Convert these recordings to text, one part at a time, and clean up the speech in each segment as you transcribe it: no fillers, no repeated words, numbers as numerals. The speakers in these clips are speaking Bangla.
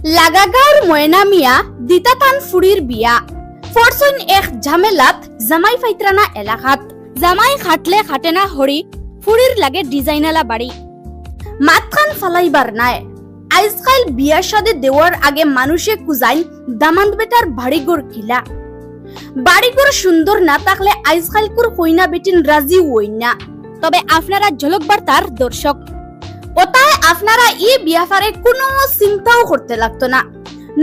লাগাগাঁওর ময়না মিয়া দিতাতান ফুরির বিয়া ফরসন এক ঝামেলাত জামাই ফাইত্রানা এলাকাত জামাই খাটলে খাটে না হরি ফুরির লাগে ডিজাইনালা বাড়ি মাতখান ফালাইবার নাই আজকাল বিয়ার সাথে দেওয়ার আগে মানুষে কুজাইন দামান্দ বেটার বাড়িঘর কিলা বাড়িঘর সুন্দর না থাকলে আজকাল কুর কইনা বেটিন রাজি হই না। তবে আপনারা ঝলক বার্তার দর্শক ওটায় আপনারা এই বিয়াফারে কোনো চিন্তাও করতে লাগতো না,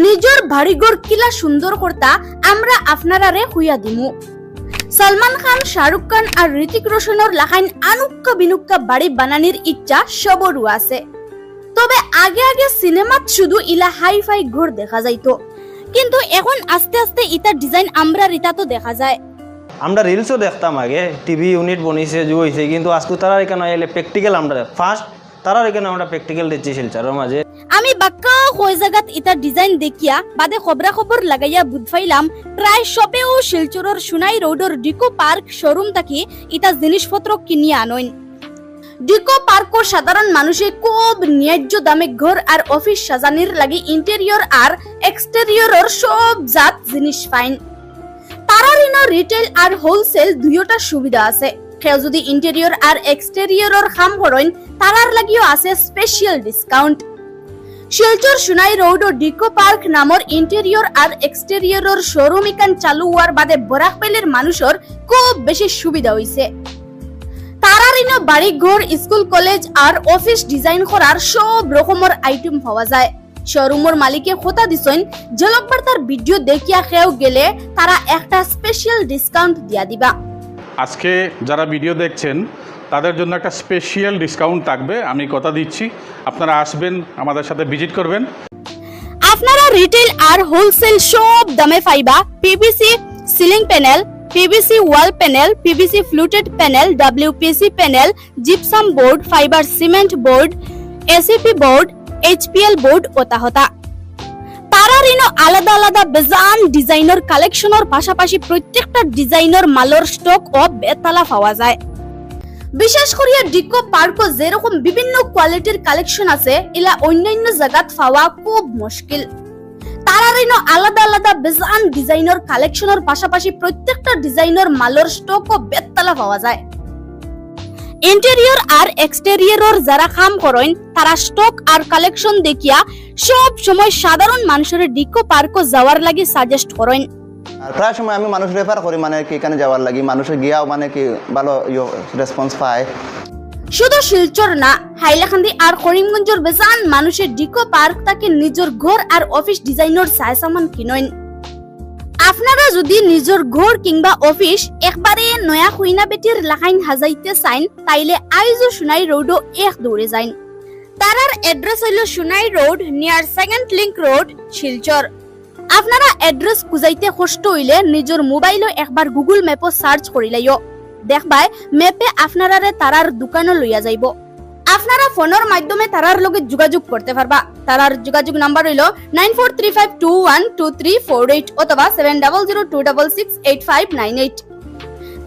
নিজের বাড়িঘর কিলা সুন্দর করতা আমরা আপনারারে হুইয়া দিমু। সলমান খান, শাহরুখ খান আর ঋতিক রোশনের লাখাইন আনুক্কা বিনুক্কা বাড়ি বানানির ইচ্ছা সবরও আছে। তবে আগে আগে সিনেমাত শুধু ইলা হাই ফাই ঘর দেখা যাইতো, কিন্তু এখন আস্তে আস্তে ইতার ডিজাইন আমরা রিতাতো দেখা যায়। আমরা রিলসও দেখতাম আগে, টিভি ইউনিট বনিছে যে হয়েছে, কিন্তু আজকে তারা এখানে এলে প্র্যাকটিক্যাল আমরা ফার্স্ট তারা এখানে আমরা প্র্যাকটিক্যাল দিচ্ছি শিলচরের মাঝে। আমি বাক্কা কই জায়গাত ইতার ডিজাইন দেখিয়া বাদে খবরা খবর লাগাইয়া বুঝ পাইলাম প্রায় সবেও শিলচরের সুনাই রোডের ডিকো পার্ক শোরুম থাকি ইতা জিনিসপত্র কিনিয়া আনইন। ডিকো পার্ক সাধারণ মানুষে খুব ন্যায্য দামে ঘর আর অফিস সাজানির লাগি ইন্টেরিয়র আর এক্সটেরিয়রের সব জাত জিনিস পাইন। তারার রিটেল আর হোলসেল দুইটা সুবিধা আছে। কেউ যদি ইন্টেরিয়র আর এক্সটেরিয়রের কাম করেন তারার লাগিও আছে special discount. Silchar Sunai road ও ডিকো পার্ক নামের ইন্টেরিয়র আর এক্সটেরিয়রের শোরুম ইকান চালু হওয়ার বাদে বরাকপেলের মানুষের খুব বেশি সুবিধা হইছে। তারার বাড়ি ঘর, স্কুল, কলেজ আর অফিস ডিজাইন করার সব রকমের আইটেম পাওয়া যায়। শোরুমের মালিকে কথা দিছেন ঝলক বার্তার ভিডিও দেখিয়া কেউ গেলে তারা একটা স্পেশাল ডিসকাউন্ট দিয়া দিবা। আজকে যারা ভিডিও দেখছেন তাদের জন্য একটা স্পেশাল ডিসকাউন্ট থাকবে, আমি কথা দিচ্ছি। আপনারা আসবেন, আমাদের সাথে ভিজিট করবেন। আপনারা রিটেল আর হোলসেল সব দামে পাইবা। PVC ceiling panel, PVC wall panel, PVC fluted panel, WPC panel, gypsum board, fibre cement board, ACP board, HPL board ওতা হতা। তারার আলাদা আলাদা বেজান ডিজাইনের কালেকশনের পাশাপাশি প্রত্যেকটা ডিজাইনের মালের স্টক ও বেতালা পাওয়া যায়। বিশেষ করে ডিকো পার্কও যেরকম বিভিন্ন কোয়ালিটির কালেকশন আছে এলা অন্যান্য জায়গাত পাওয়া খুব মুশকিল। তারার আলাদা আলাদা বেজান ডিজাইনের কালেকশনের পাশাপাশি প্রত্যেকটা ডিজাইনের মালের স্টক ও বেতালা পাওয়া যায়। ইন্টেরিয়র আর এক্সটেরিয়রের যারা কাম করেন তারা স্টক আর কালেকশন দেখিয়া সব সময় সাধারণ মানুষের ডিকো পার্কও যাওয়ার লাগি সাজেস্ট করেন। আর প্রায় সময় আমি মানুষ রেফার করি, মানে কি এখানে যাওয়ার লাগি, মানুষের গিয়াও মানে কি ভালো রেসপন্স পায়। শুধু শিলচর না, হাইলাকান্দি আর করিমগঞ্জের বেজান মানুষের ডিকো পার্ক তাকে নিজের ঘর আর অফিস ডিজাইনের সাই সামান কিনেন। আপনারা যদি নিজের ঘর কিংবা অফিস একবারে নয়া খুইনা বেটির লাগাইন হাজাইতে চাইন তাইলে আইজো সুনাই রোডও এক দৌড়ে যাইন। তারার এড্রেস হইল Sunai road near second link road, Silchar. আপনারা এড্রেস খুঁজাইতে কষ্ট হইলে নিজের মোবাইলও একবার গুগল ম্যাপও সার্চ করিলাইও, দেখবাই ম্যাপে আপনারারে তারার দোকানও লইয়া যাইব। আপনারা ফোনের মাধ্যমে তারার লগে যোগাযোগ করতে পারবা। তারার যোগাযোগ নাম্বার হইল 9435212348 অথবা 7002668598।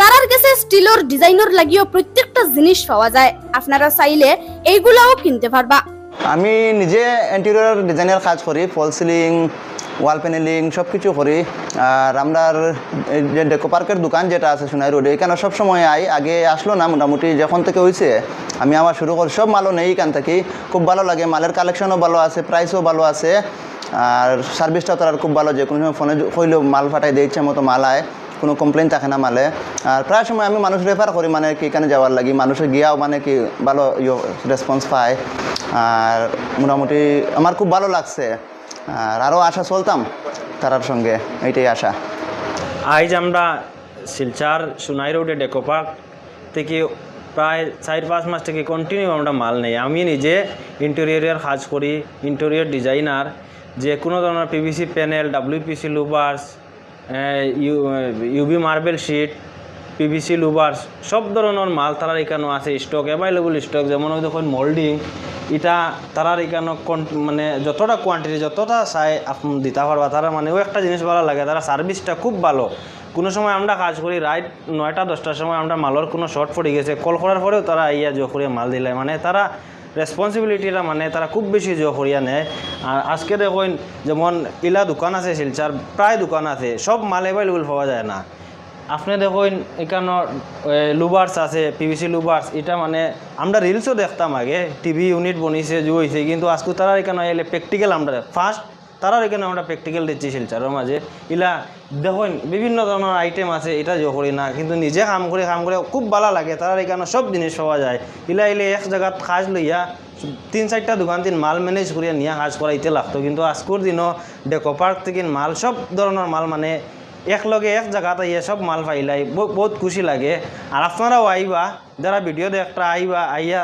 তারার কাছে স্টিলের ডিজাইনের লাগিও প্রত্যেকটা জিনিস পাওয়া যায়, আপনারা চাইলে এইগুলাও কিনতে পারবা। আমি নিজে ইন্টেরিয়র ডিজাইনের কাজ করি, ফল সিলিং, ওয়াল প্যানেলিং সব কিছু করি। আর আমার যে ডেকো পার্কের দোকান যেটা আছে সোনাই রোডে, এখানে সবসময় আগে আসলো না, মোটামুটি যখন থেকে হয়েছে আমি আমার শুরু করি, সব মালও নেই এখান থেকে, খুব ভালো লাগে। মালের কালেকশনও ভালো আছে, প্রাইসও ভালো আছে, আর সার্ভিসটাও তার খুব ভালো। যে কোনো সময় ফোনে হইলেও মাল ফাটাই দিয়ে ইচ্ছে মতো মাল আয়, কোনো কমপ্লেন থাকে না মালে। আর প্রায় সময় আমি মানুষ রেফার করি, মানে কি এখানে যাওয়ার লাগি, মানুষের গিয়াও মানে কি ভালো রেসপন্স পায়। আর মোটামুটি আমার খুব ভালো লাগছে, আর আরও আশা চলতাম তারার সঙ্গে, এইটাই আশা। আজ আমরা শিলচর সুনাই রোডে ডেকো পার্ক থেকে প্রায় 4-5 মাস থেকে কন্টিনিউ আমরা মাল নেই। আমি নিজে ইন্টেরিয়রের কাজ করি, ইন্টেরিয়র ডিজাইনার। যে কোনো ধরনের PVC panel, WPC louvers, UV marble sheet, PVC louvers সব ধরনের মাল তারার এখানে আছে, স্টক অ্যাভেলেবল স্টক। যেমন দেখুন মোল্ডিং, এটা তারার এখানে মানে যতটা কোয়ান্টিটি যতটা চাই আপনি দিতে পারবা। তারা মানে ও একটা জিনিস ভালো লাগে, তারা সার্ভিসটা খুব ভালো। কোনো সময় আমরা কাজ করি রাইট 9টা-10টার সময় আমরা মালের কোনো শর্ট পড়ে গেছে, কল করার পরেও তারা ইয়া জো করে মাল দিলে, মানে তারা রেসপন্সিবিলিটিটা মানে তারা খুব বেশি জো করিয়া নেয়। আর আজকে দেখুন যেমন ইলা দোকান আছে শিলচার, প্রায় দোকান আছে, সব মাল অ্যাভেলেবল পাওয়া যায় না। আপনি দেখুন এখানে লুবার্স আছে, পিভিসি লুবার্স, এটা মানে আমরা রিলসও দেখতাম আগে, টিভি ইউনিট বনিছে যে হয়েছে, কিন্তু আজকে তারা এখানে এলে প্র্যাকটিক্যাল আমরা ফার্স্ট তারার এখানে আমরা প্র্যাকটিক্যাল দিচ্ছি শিলচারের মাঝে। ইলা দেখুন বিভিন্ন ধরনের আইটেম আছে, এটা জো করি না, কিন্তু নিজে কাম করে খুব ভালো লাগে। তারার এখানে সব জিনিস পাওয়া যায়। ইলা ইলে এক জায়গাত কাজ লইয়া 3-4টা দোকান মাল ম্যানেজ করিয়া নিয়ে কাজ করাইতে লাগতো, কিন্তু আজকের দিনও ডেকো পার্ক থেকে মাল সব ধরনের মাল মানে একলগে এক জায়গাতে আইয়া সব মাল পাইলাই, বহুত খুশি লাগে। আর আপনারাও আইবা, যারা ভিডিও দেখটা আইবা, আইয়া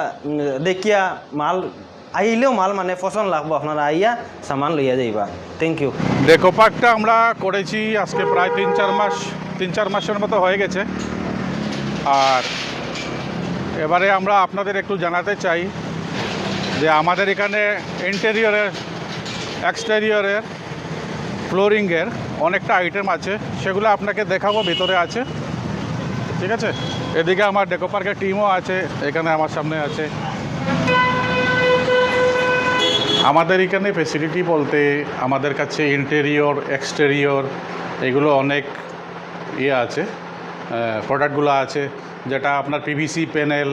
দেখিয়া মাল আইলেও মাল মানে পছন্দ লাগবো, আপনারা আইয়া সামান লইয়া যাইবা। Thank you. ডেকো পার্কটা আমরা করেছি আজকে প্রায় 3-4 মাসের মতো হয়ে গেছে। আর এবারে আমরা আপনাদের একটু জানাতে চাই যে আমাদের এখানে ইন্টেরিয়রের, এক্সটেরিয়রের, ফ্লোরিংয়ের অনেকটা আইটেম আছে, সেগুলো আপনাকে দেখাবো, ভিতরে আছে, ঠিক আছে। এদিকে আমার ডেকো পার্কের টিমও আছে, এখানে আমার সামনে আছে। আমাদের এখানে ফেসিলিটি বলতে আমাদের কাছে ইন্টেরিয়র, এক্সটেরিয়র এগুলো অনেক আছে, প্রোডাক্টগুলো আছে, যেটা আপনার পিভিসি প্যানেল,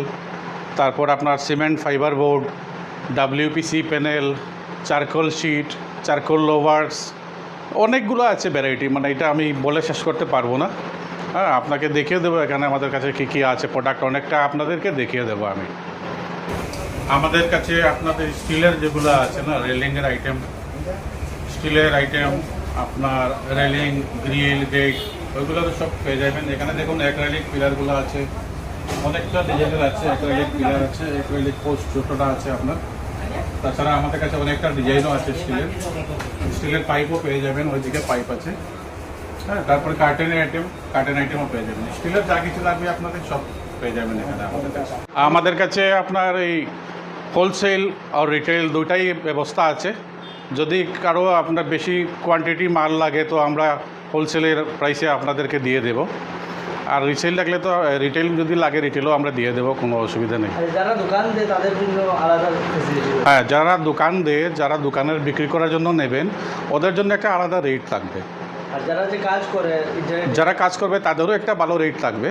তারপর আপনার cement fibre board, WPC panel, charcoal sheet, charcoal louvers, অনেকগুলো আছে ভ্যারাইটি, মানে এটা আমি বলে শেষ করতে পারবো না। হ্যাঁ, আপনাকে দেখিয়ে দেবো এখানে আমাদের কাছে কী কী আছে প্রোডাক্ট, অনেকটা আপনাদেরকে দেখিয়ে দেবো আমি। আমাদের কাছে আপনাদের স্টিলের যেগুলো আছে না, রেলিংয়ের আইটেম, স্টিলের আইটেম, আপনার রেলিং, গ্রিল, গেট, ওইগুলো তো সব পেয়ে যাবেন এখানে। দেখুন অ্যাক্রিলিক পিলারগুলো আছে, অনেকটা ডিজাইনের আছে, অ্যাক্রিলিক পিলার আছে, অ্যাক্রিলিক পোস্ট ছোটোটা আছে আপনার। তাছাড়া আমাদের কাছে অনেকটা ডিজাইনও আছে স্টিলের পাইপও পেয়ে যাবেন, ওইদিকে পাইপ আছে। হ্যাঁ, তারপরে কার্টেন আইটেমও পেয়ে যাবেন। স্টিলের যা কিছু লাগবে আপনাদের সব পেয়ে যাবেন এখানে আমাদের কাছে। আমাদের কাছে আপনার এই হোলসেল আর রিটেল দুটাই ব্যবস্থা আছে। যদি কারো আপনার বেশি কোয়ান্টিটি মাল লাগে তো আমরা হোলসেলের প্রাইসে আপনাদেরকে দিয়ে দেব, আর রিটেল লাগলে তো রিটেল যদি লাগে রিটেলও আমরা দিয়ে দেবো, কোনো অসুবিধা নেই। যারা দোকান দেয় তাদের জন্য আলাদা ফ্যাসিলিটি? হ্যাঁ, যারা দোকান দেয়, যারা দোকানের বিক্রি করার জন্য নেবেন, ওদের জন্য একটা আলাদা রেট থাকবে। আর যারা যে কাজ করে, যারা কাজ করবে তাদেরও একটা ভালো রেট থাকবে,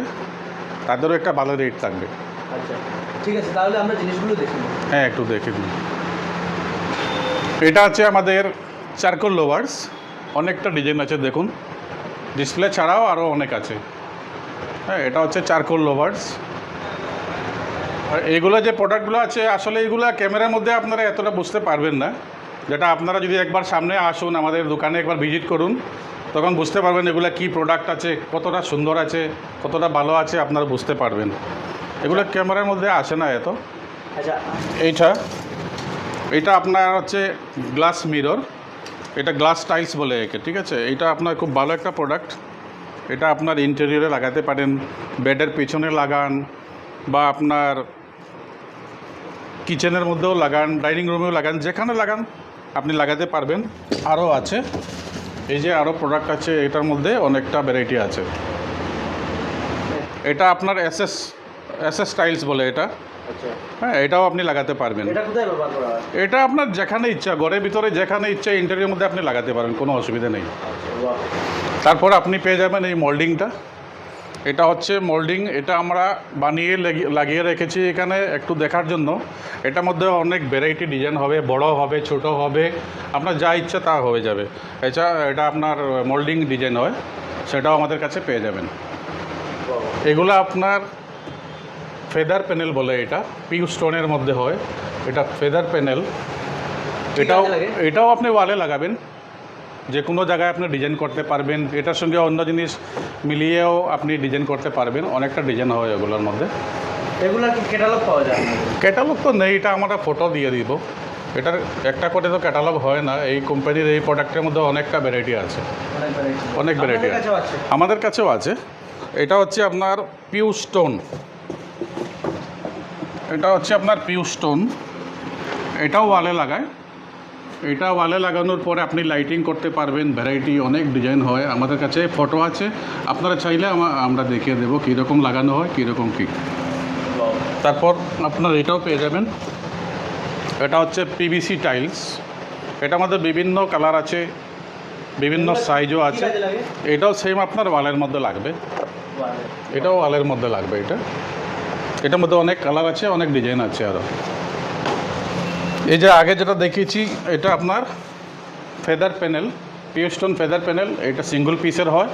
আচ্ছা ঠিক আছে, তাহলে আমরা জিনিসগুলো দেখি। হ্যাঁ, একটু দেখে দিন। এটা আছে আমাদের চারকোল লোভার্স, অনেকটা ডিজাইন আছে, দেখুন ডিসপ্লে ছাড়াও আরও অনেক আছে। হ্যাঁ, এটা হচ্ছে চারকোল লোভার্স। আর এইগুলো যে প্রোডাক্টগুলো আছে, আসলে এইগুলো ক্যামেরার মধ্যে আপনারা এতটা বুঝতে পারবেন না, যেটা আপনারা যদি একবার সামনে আসুন, আমাদের দোকানে একবার ভিজিট করুন, তখন বুঝতে পারবেন এগুলো কী প্রোডাক্ট আছে, কতটা সুন্দর আছে, কতটা ভালো আছে, আপনারা বুঝতে পারবেন। এগুলো ক্যামেরার মধ্যে আসে না এত। আচ্ছা, এইটা আপনার হচ্ছে গ্লাস মিরর, এটা গ্লাস টাইলস বলে একে, ঠিক আছে। এটা আপনার খুব ভালো একটা প্রোডাক্ট। এটা আপনার ইন্টেরিয়রে লাগাতে পারেন, বেডের পিছনে লাগান, বা আপনার কিচেনের মধ্যেও লাগান, ডাইনিং রুমেও লাগান, যেখানে লাগান আপনি লাগাতে পারবেন। আরও আছে, এই যে আরও প্রোডাক্ট আছে, এটার মধ্যে অনেকটা ভ্যারাইটি আছে। এটা আপনার এসএস টাইলস বলে এটা। আচ্ছা, হ্যাঁ, এটাও আপনি লাগাতে পারবেন। এটা কোথায় ব্যবহার করা হয়? এটা আপনার যেখানে ইচ্ছা, ঘরের ভিতরে যেখানে ইচ্ছা, ইন্টেরিয়র মধ্যে আপনি লাগাতে পারেন, কোনো অসুবিধা নেই। তারপর আপনি পেয়ে যাবেন এই মোল্ডিংটা। এটা হচ্ছে মোল্ডিং, এটা আমরা বানিয়ে লাগিয়ে রেখেছি এখানে একটু দেখার জন্য। এটার মধ্যে অনেক ভ্যারাইটি ডিজাইন হবে, বড় হবে, ছোট হবে, আপনার যা ইচ্ছা তা হয়ে যাবে। এটা আপনার মোল্ডিং ডিজাইন হয়, সেটাও আমাদের কাছে পেয়ে যাবেন। এগুলো আপনার ফেদার প্যানেল বলে, এটা পিউ স্টোনের মধ্যে হয়, এটা ফেদার প্যানেল। এটাও আপনি ওয়ালে লাগাবেন, যে কোনো জায়গায় আপনি ডিজাইন করতে পারবেন। এটার সঙ্গে অন্য জিনিস মিলিয়েও আপনি ডিজাইন করতে পারবেন, অনেকটা ডিজাইন হয় এগুলোর মধ্যে। এগুলোর কি ক্যাটালগ পাওয়া যায়? ক্যাটালগ তো নেই, এটা আমরা ফটো দিয়ে দিব। এটার একটা করে তো ক্যাটালগ হয় না। এই কোম্পানির এই প্রোডাক্টের মধ্যে অনেকটা ভ্যারাইটি আছে, অনেক ভ্যারাইটি আছে। আমাদের কাছেও আছে। এটা হচ্ছে আপনার পিউ স্টোন, এটাও ওয়ালে লাগায়। এটা ওয়ালে লাগানোর পরে আপনি লাইটিং করতে পারবেন, ভ্যারাইটি অনেক ডিজাইন হয়। আমাদের কাছে ফটো আছে, আপনারা চাইলে আমরা দেখিয়ে দেবো কীরকম লাগানো হয়, কীরকম কী। তারপর আপনার এটাও পেয়ে যাবেন, এটা হচ্ছে পিভিসি টাইলস। এটার মধ্যে বিভিন্ন কালার আছে, বিভিন্ন সাইজও আছে। এটাও সেম আপনার ওয়ালের মধ্যে লাগবে, এটাও ওয়ালের মধ্যে লাগবে। এটার মধ্যে অনেক কালার আছে, অনেক ডিজাইন আছে আরও। এই যে আগে যেটা দেখিয়েছি এটা আপনার ফেদার প্যানেল, পিওস্টোন ফেদার প্যানেল। এটা সিঙ্গল পিসের হয়।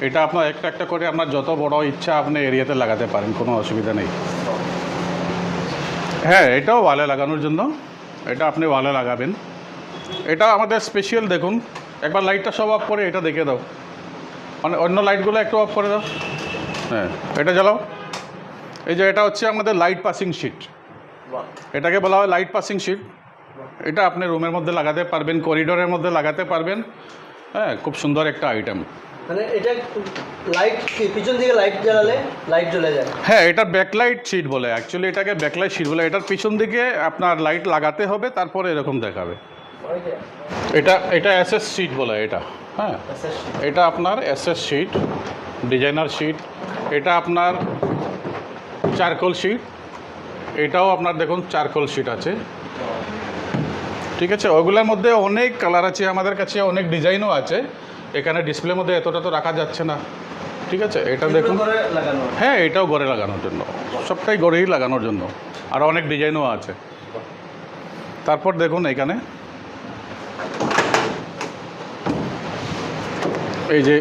এটা আপনার একটা একটা করে আপনার যত বড় ইচ্ছা আপনি এরিয়াতে লাগাতে পারেন, কোনো অসুবিধা নেই। হ্যাঁ, এটাও ওয়ালে লাগানোর জন্য, এটা আপনি ওয়ালে লাগাবেন। এটা আমাদের স্পেশাল। দেখুন একবার লাইটটা সব অফ করে এটা দেখে দাও, মানে অন্য লাইটগুলো একটু অফ করে দাও। হ্যাঁ, এটা জ্বালাও। এই যে এটা হচ্ছে আমাদের লাইট পাসিং শিট, এটাকে বলা হয় লাইট পাসিং শিট। এটা আপনি রুমের মধ্যে লাগাতে পারবেন, করিডোরের মধ্যে লাগাতে পারবেন। হ্যাঁ, খুব সুন্দর একটা আইটেম। মানে এটা লাইট পিছন দিকে লাইট জ্বালালে লাইট জ্বলে যায়। হ্যাঁ, এটা ব্যাকলাইট শিট বলে, অ্যাকচুয়ালি এটাকে ব্যাকলাইট শিট বলে। এটার পিছন দিকে আপনার লাইট লাগাতে হবে, তারপরে এরকম দেখাবে। এটা এসএস শিট বলে এটা। হ্যাঁ, এটা আপনার এসএস শিট, ডিজাইনার শিট। এটা আপনার চারকোল শিট, এটাও আপনার দেখুন চারকোল শিট আছে। ঠিক আছে, ওগুলোর মধ্যে অনেক কালার আছে আমাদের কাছে, অনেক ডিজাইনও আছে। এখানে ডিসপ্লের মধ্যে এতটা তো রাখা যাচ্ছে না। ঠিক আছে, এটা দেখুন। হ্যাঁ, এটাও ঘরে লাগানোর জন্য, সবটাই ঘরেই লাগানোর জন্য। আর অনেক ডিজাইনও আছে। তারপর দেখুন এখানে এই যে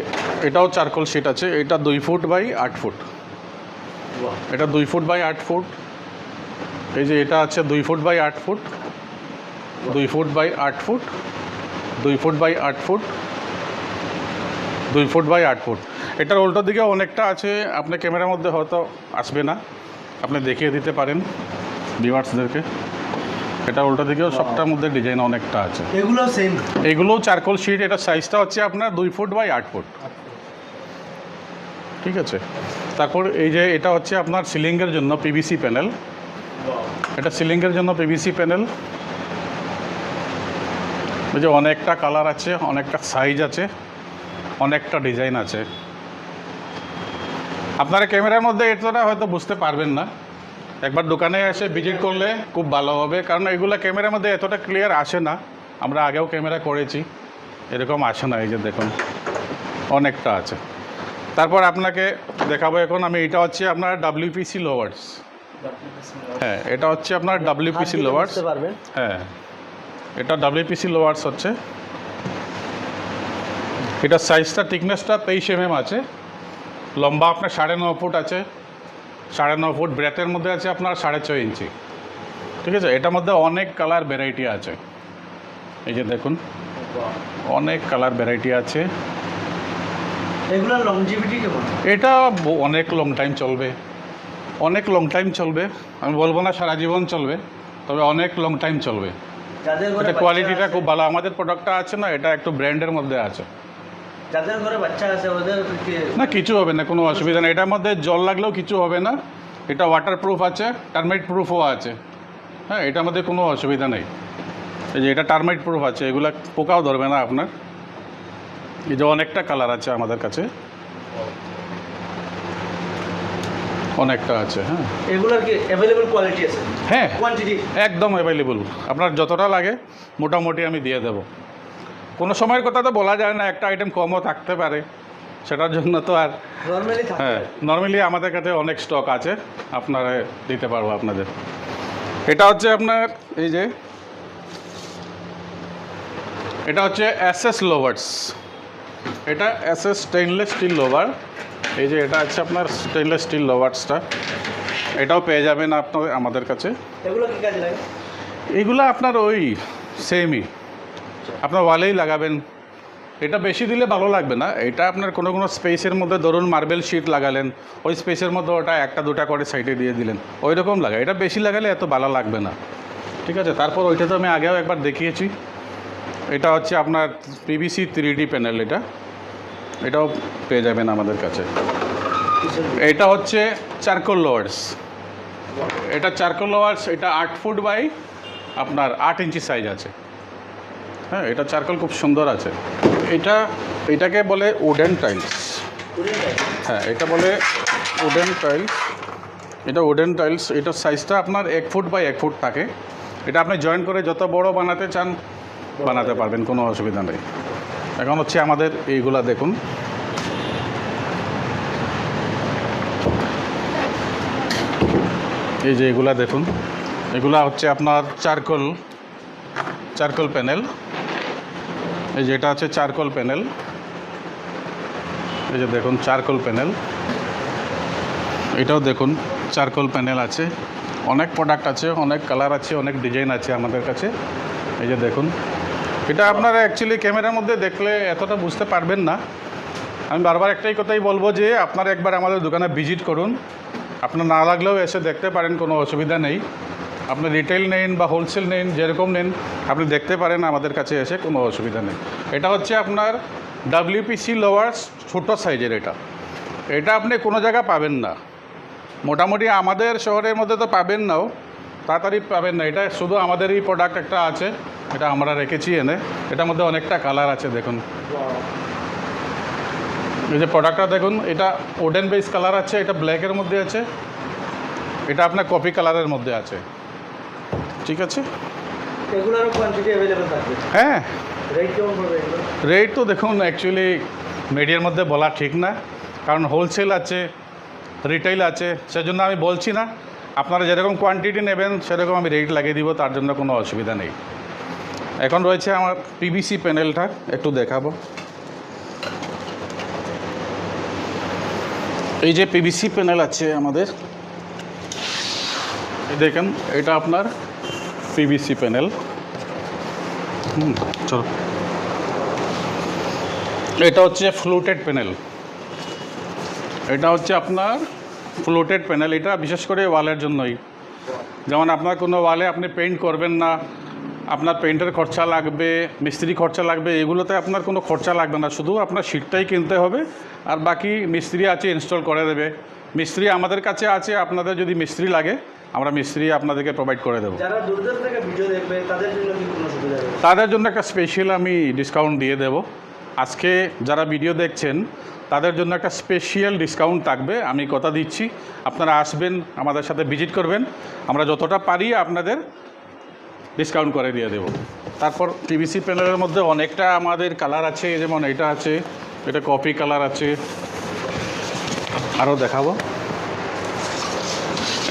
এটাও চারকোল শিট আছে। এটা 2 ফুট বাই 8 ফুট। এটা 2 ফুট বাই 8 ফুট। এই যে এটা আছে 2 foot by 8 foot, 2 foot by 8 foot, 2 foot by 8 foot, 2 foot by 8 foot. এটার উল্টো দিকে অনেকটা আছে, আপনি ক্যামেরার মধ্যে হয়তো আসবে না, আপনি দেখিয়ে দিতে পারেন ভিউয়ার্সদেরকে। এটা উল্টো দিকেও সবটার মধ্যে ডিজাইন অনেকটা আছে। এগুলো সেম, এগুলোও চারকোল শিট। এটা সাইজটা হচ্ছে আপনার 2 ফুট বাই 8 ফুট। ঠিক আছে, তারপর এই যে এটা হচ্ছে আপনার সিলিংয়ের জন্য পিভিসি প্যানেল। এটা সিলিংয়ের জন্য পিভিসি প্যানেল। এই যে অনেকটা কালার আছে, অনেকটা সাইজ আছে, অনেকটা ডিজাইন আছে। আপনারা ক্যামেরার মধ্যে এতটা হয়তো বুঝতে পারবেন না, একবার দোকানে এসে ভিজিট করলে খুব ভালো হবে। কারণ এগুলো ক্যামেরার মধ্যে এতটা ক্লিয়ার আসে না। আমরা আগেও ক্যামেরা করেছি, এরকম আসে না। এই যে দেখুন অনেকটা আছে। তারপর আপনাকে দেখাবো এখন আমি। এটা হচ্ছে আপনার WPC লোভার্স। হ্যাঁ, এটা হচ্ছে আপনার WPC লোভার্স। হ্যাঁ, এটা WPC লোভার্স হচ্ছে। এটা সাইজটা থিকনেসটা 23 mm আছে। লম্বা আপনার 9.5 ফুট আছে, 9.5 ফুট। ব্রেথের মধ্যে আছে আপনার 6.5 ইঞ্চি। ঠিক আছে, এটার মধ্যে অনেক কালার ভ্যারাইটি আছে। এই যে দেখুন অনেক কালার ভ্যারাইটি আছে। এগুলোর লংজিভিটি কেমন? এটা অনেক লং টাইম চলবে, অনেক লং টাইম চলবে। আমি বলবো না সারা জীবন চলবে, তবে অনেক লং টাইম চলবে। যাদের ঘরে এটা কোয়ালিটিটা খুব ভালো। আমাদের প্রোডাক্টটা আছে না, এটা একটু ব্র্যান্ডের মধ্যে আছে। যাদের ঘরে বাচ্চা আছে ওদের না, কিছু হবে না, কোনো অসুবিধা নেই। এটার মধ্যে জল লাগলেও কিছু হবে না। এটা ওয়াটার প্রুফ আছে, টার্মাইট প্রুফও আছে। হ্যাঁ, এটার মধ্যে কোনো অসুবিধা নেই। এই যে এটা টার্মাইট প্রুফ আছে, এগুলো পোকাও ধরবে না আপনার। এই যে অনেকটা কালার আছে আমাদের কাছে, অনেকটা আছে। হ্যাঁ, এগুলোর কি অ্যাভেলেবল কোয়ালিটি আছে? হ্যাঁ, কোয়ান্টিটি একদম অ্যাভেলেবল। আপনার যতটা লাগে মোটামুটি আমি দিয়ে দেব। কোনো সময়ের কথা তো বলা যায় না, একটা আইটেম কমও থাকতে পারে, সেটার জন্য তো আর। নরমালি হ্যাঁ, নর্মালি আমাদের কাছে অনেক স্টক আছে, আপনারা দিতে পারবো আপনাদের। এটা হচ্ছে আপনার এই যে এটা হচ্ছে SS লোভার্স। এটা SS স্টেইনলেস স্টিল লোভার। এই যে এটা আছে আপনার স্টেইনলেস স্টিল লোভার্সটা, এটাও পেয়ে যাবেন আপনার আমাদের কাছে। এগুলো কি কাজে লাগে? এইগুলো আপনার ওই সেমই, আপনার ওয়ালেই লাগাবেন। এটা বেশি দিলে ভালো লাগবে না। এটা আপনার কোনো কোনো স্পেসের মধ্যে ধরুন মার্বেল শিট লাগালেন, ওই স্পেসের মধ্যে ওটা একটা দুটা করে সাইডে দিয়ে দিলেন, ওই রকম লাগে। এটা বেশি লাগালে এত ভালো লাগবে না। ঠিক আছে, তারপর ওইটা তো আমি আগেও একবার দেখিয়েছি। এটা হচ্ছে আপনার PVC 3D প্যানেল। এটাও পেয়ে যাবেন আমাদের কাছে। এটা হচ্ছে চারকোল লোয়ার্স। এটা চারকোল লোয়ার্স। এটা 8 ফুট বাই আপনার 8 ইঞ্চি সাইজ আছে। হ্যাঁ, এটা চারকোল খুব সুন্দর আছে। এটাকে বলে উডেন টাইলস। হ্যাঁ, এটা বলে উডেন টাইলস। এটা উডেন টাইলস। এটার সাইজটা আপনার 1 ফুট বাই 1 ফুট থাকে। এটা আপনি জয়েন করে যত বড় বানাতে চান বানাতে পারবেন, কোনো অসুবিধা নেই। এখন হচ্ছে আমাদের এইগুলা দেখুন, এই যে এগুলা দেখুন, এগুলা হচ্ছে আপনার চারকোল প্যানেল। এই যে এটা হচ্ছে চারকোল প্যানেল, এই যে দেখুন চারকোল প্যানেল, এটাও দেখুন চারকোল প্যানেল আছে। অনেক প্রোডাক্ট আছে, অনেক কালার আছে, অনেক ডিজাইন আছে আমাদের কাছে। এই যে দেখুন, এটা আপনারা অ্যাকচুয়ালি ক্যামেরার মধ্যে দেখলে এতটা বুঝতে পারবেন না। আমি বারবার একটাই কথাই বলবো যে আপনারা একবার আমাদের দোকানে ভিজিট করুন, আপনার না লাগলেও এসে দেখতে পারেন, কোনো অসুবিধা নেই। আপনি রিটেল নেন বা হোলসেল নেন, যেরকম নেন আপনি দেখতে পারেন আমাদের কাছে এসে, কোনো অসুবিধা নেই। এটা হচ্ছে আপনার WPC লোয়ার ছোটো সাইজের। এটা আপনি কোনো জায়গা পাবেন না, মোটামুটি আমাদের শহরের মধ্যে তো পাবেন নাও, তাড়াতাড়ি পাবেন না। এটা শুধু আমাদের এই প্রোডাক্ট একটা আছে, এটা আমরা রেখেছি এনে। এটার মধ্যে অনেকটা কালার আছে দেখুন। এই যে প্রোডাক্টটা দেখুন, এটা উডেন বেস কালার আছে, এটা ব্ল্যাকের মধ্যে আছে, এটা আপনার কফি কালারের মধ্যে আছে। ঠিক আছে, এগুলোরও কোয়ান্টিটি অ্যাভেলেবল থাকবে? হ্যাঁ। রেট কেমন পড়বে এগুলো? রেট তো দেখুন অ্যাকচুয়ালি মিডিয়ার মধ্যে বলা ঠিক না, কারণ হোলসেল আছে, রিটেল আছে, সেজন্য আমি বলছি না। আপনারা যেরকম কোয়ান্টিটি নেবেন সেরকম আমি রেট লাগিয়ে দিব, তার জন্য কোনো অসুবিধা নেই। এখন রয়েছে আমার PVC প্যানেলটা, একটু দেখাবো। এই যে PVC প্যানেল আছে আমাদের, এই দেখেন এটা আপনার PVC প্যানেল। চলো, এটা হচ্ছে ফ্লুটেড প্যানেল। এটা হচ্ছে আপনার ফ্লুটেড প্যানেল। এটা বিশেষ করে ওয়ালের জন্যই, যেমন আপনার কোনো ওয়ালে আপনি পেইন্ট করবেন না, আপনার পেইন্টের খরচা লাগবে, মিস্ত্রি খরচা লাগবে, এগুলোতে আপনার কোনো খরচা লাগবে না, শুধু আপনার শীটটাই কিনতে হবে, আর বাকি মিস্ত্রি আছে ইনস্টল করে দেবে। মিস্ত্রি আমাদের কাছে আছে, আপনাদের যদি মিস্ত্রি লাগে আমরা মিস্ত্রি আপনাদেরকে প্রোভাইড করে দেবো। যারা দূর দূর থেকে ভিডিও দেখবে তাদের জন্য কি কোনো সুবিধা হবে? তাদের জন্য একটা স্পেশাল আমি ডিসকাউন্ট দিয়ে দেব। আজকে যারা ভিডিও দেখছেন তাদের জন্য একটা স্পেশাল ডিসকাউন্ট থাকবে, আমি কথা দিচ্ছি। আপনারা আসবেন, আমাদের সাথে ভিজিট করবেন, আমরা যতটা পারি আপনাদের ডিসকাউন্ট করে দিয়ে দেব। তারপর PVC প্যানেলের মধ্যে অনেকটা আমাদের কালার আছে, যেমন এটা আছে, এটা কফি কালার আছে, আরও দেখাবো।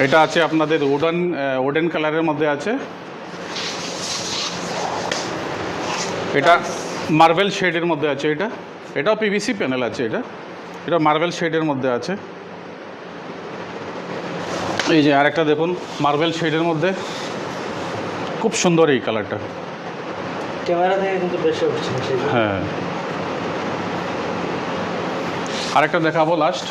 এটা আছে আপনাদের উডেন কালারের মধ্যে আছে, এটা মার্বেল শেডের মধ্যে আছে, এটাও PVC প্যানেল আছে, এটা মার্বেল শেডের মধ্যে আছে। এই যে আরেকটা দেখুন মার্বেল শেডের মধ্যে, খুব সুন্দর এই কালারটা। ক্যামেরা থেকে কিন্তু বেশি উঠছে। হ্যাঁ, আরেকটা দেখাবো লাস্ট।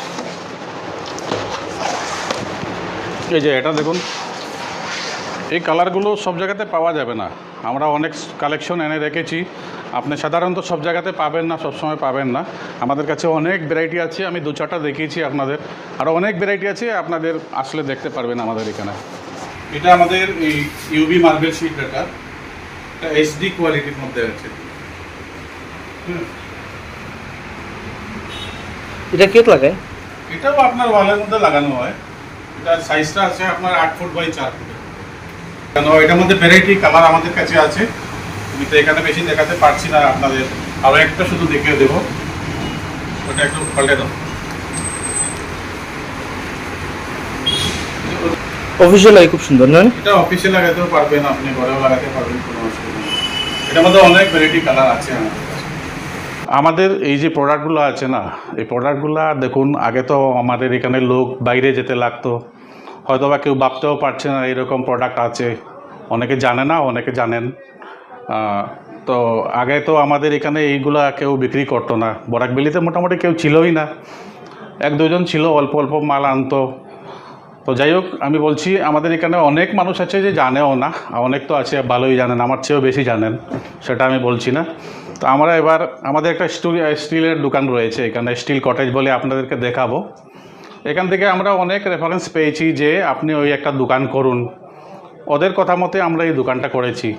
এই যে এটা দেখুন, এই কালারগুলো সব জায়গাতে পাওয়া যাবে না, আমরা অনেক কালেকশন এনে রেখেছি। আপনি সাধারণত সব জায়গাতে পাবেন না, সবসময় পাবেন না। আমাদের কাছে অনেক ভ্যারাইটি আছে, আমি 2-4টা দেখিয়েছি আপনাদের, আরও অনেক ভ্যারাইটি আছে, আপনাদের আসলে দেখতে পারবেন আমাদের এখানে। এটা আমাদের এই UV মার্বেল শিট, এটা HD কোয়ালিটির মধ্যে আছে। এটা কেট লাগায়? এটাও আপনার ওয়ালের মধ্যে লাগানো হয়। এটা সাইজটা আছে আপনার 8 ফুট বাই 4 ফুট। কেন এটার মধ্যে ভ্যারাইটি কালার আমাদের কাছে আছে, আমি তো এখানে বেশি দেখাতে পারছি না আপনাদের, আরও একটা শুধু দেখিয়ে দেবো। ওটা একটু পাল্টে দাও। অফিসিয়াল লাগে, খুব সুন্দর নয়? এটা অফিসে লাগাতেও পারবেন, আপনি ঘরেও লাগাতে পারবেন, কোনো অসুবিধা নেই। এটার মধ্যে অনেক ভ্যারাইটি কালার আছে আমাদের এই যে প্রোডাক্টগুলো আছে না, এই প্রোডাক্টগুলো দেখুন, আগে তো আমাদের এখানে লোক বাইরে যেতে লাগতো, হয়তো বা কেউ ভাবতেও পারছে না এরকম প্রোডাক্ট আছে, অনেকে জানে না, অনেকে জানেন। তো আগে তো আমাদের এখানে এইগুলা কেউ বিক্রি করতো না, বরাকবেলিতে মোটামুটি কেউ ছিলই না, 1-2 জন ছিল, অল্প অল্প মাল আনতো। তো যাই হোক, আমি বলছি আমাদের এখানে অনেক মানুষ আছে যে জানেও না, অনেক তো আছে ভালোই জানেন, আমার চেয়েও বেশি জানেন, সেটা আমি বলছি না। তো আমরা এবার আমাদের একটা স্টিলের দোকান রয়েছে এখানে, স্টিল কটেজ বলে, আপনাদেরকে দেখাবো। এখান থেকে আমরা অনেক রেফারেন্স পেয়েছি যে আপনি ওই একটা দোকান করুন, ওদের কথা মতে আমরা এই দোকানটা করেছি।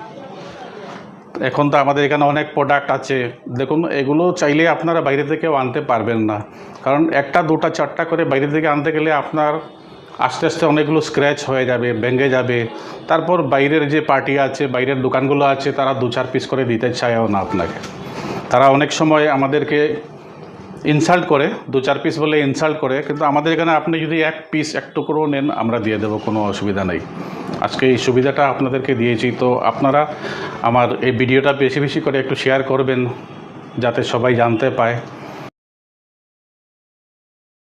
এখন তো আমাদের এখানে অনেক প্রোডাক্ট আছে, দেখুন এগুলো চাইলে আপনারা বাইরে থেকেও আনতে পারবেন না, কারণ 1টা 2টা 4টা করে বাইরে থেকে আনতে গেলে আপনার আস্তে আস্তে অনেকগুলো স্ক্র্যাচ হয়ে যাবে, ভেঙে যাবে। তারপর বাইরের যে পার্টি আছে, বাইরের দোকানগুলো আছে, তারা 2-4 পিস করে দিতে চায়ও না আপনাকে। তারা অনেক সময় আমাদেরকে ইনসাল্ট করে, 2-4 পিস বলে ইনসাল্ট করে, কিন্তু আমাদের এখানে আপনি যদি 1 পিস 1 টুকরো নেন আমরা দিয়ে দেবো, কোনো অসুবিধা নেই। আজকে এই সুবিধাটা আপনাদেরকে দিয়েছি, তো আপনারা আমার এই ভিডিওটা বেশি বেশি করে একটু শেয়ার করবেন যাতে সবাই জানতে পায়।